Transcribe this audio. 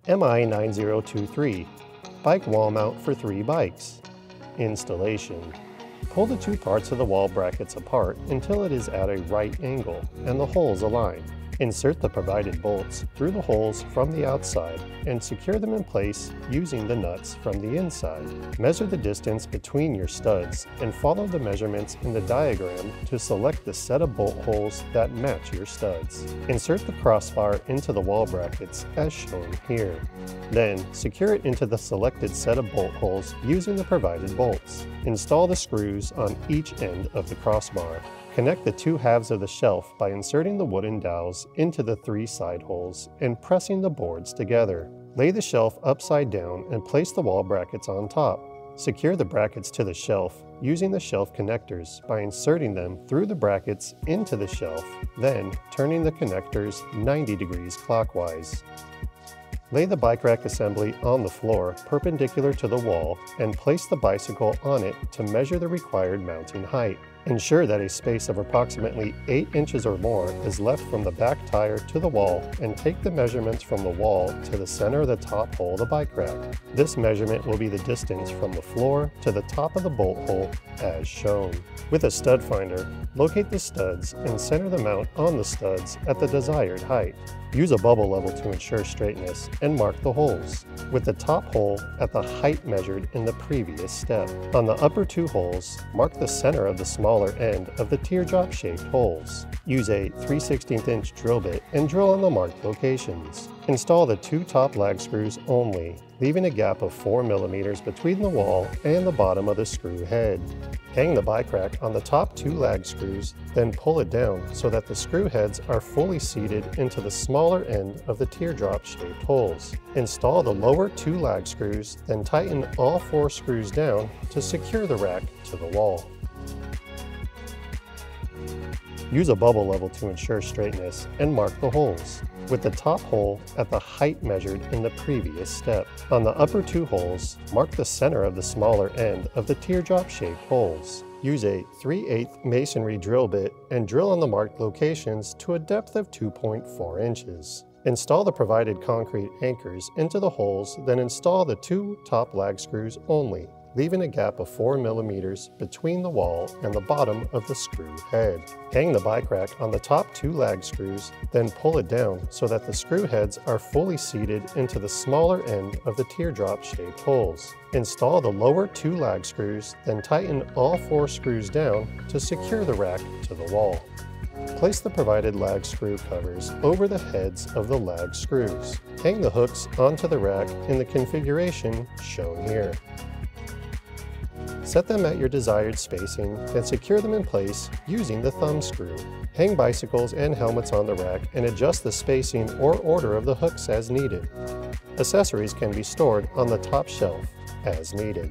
MI-9023 Bike Wall Mount for 3 bikes. Installation. Pull the two parts of the wall brackets apart until it is at a right angle and the holes align. Insert the provided bolts through the holes from the outside and secure them in place using the nuts from the inside. Measure the distance between your studs and follow the measurements in the diagram to select the set of bolt holes that match your studs. Insert the crossbar into the wall brackets as shown here. Then, secure it into the selected set of bolt holes using the provided bolts. Install the screws on each end of the crossbar. Connect the two halves of the shelf by inserting the wooden dowels into the 3 side holes and pressing the boards together. Lay the shelf upside down and place the wall brackets on top. Secure the brackets to the shelf using the shelf connectors by inserting them through the brackets into the shelf, then turning the connectors 90 degrees clockwise. Lay the bike rack assembly on the floor perpendicular to the wall and place the bicycle on it to measure the required mounting height. Ensure that a space of approximately 8 inches or more is left from the back tire to the wall and take the measurements from the wall to the center of the top hole of the bike rack. This measurement will be the distance from the floor to the top of the bolt hole as shown. With a stud finder, locate the studs and center the mount on the studs at the desired height. Use a bubble level to ensure straightness and mark the holes, with the top hole at the height measured in the previous step. On the upper 2 holes, mark the center of the smaller end of the teardrop-shaped holes. Use a 3/16" drill bit and drill on the marked locations. Install the 2 top lag screws only, leaving a gap of 4 millimeters between the wall and the bottom of the screw head. Hang the bike rack on the top 2 lag screws, then pull it down so that the screw heads are fully seated into the smaller end of the teardrop-shaped holes. Install the lower 2 lag screws, then tighten all 4 screws down to secure the rack to the wall. Use a bubble level to ensure straightness and mark the holes, with the top hole at the height measured in the previous step. On the upper 2 holes, mark the center of the smaller end of the teardrop-shaped holes. Use a 3/8 masonry drill bit and drill on the marked locations to a depth of 2.4 inches. Install the provided concrete anchors into the holes, then install the 2 top lag screws only, leaving a gap of 4 millimeters between the wall and the bottom of the screw head. Hang the bike rack on the top 2 lag screws, then pull it down so that the screw heads are fully seated into the smaller end of the teardrop-shaped holes. Install the lower 2 lag screws, then tighten all 4 screws down to secure the rack to the wall. Place the provided lag screw covers over the heads of the lag screws. Hang the hooks onto the rack in the configuration shown here. Set them at your desired spacing and secure them in place using the thumb screw. Hang bicycles and helmets on the rack and adjust the spacing or order of the hooks as needed. Accessories can be stored on the top shelf as needed.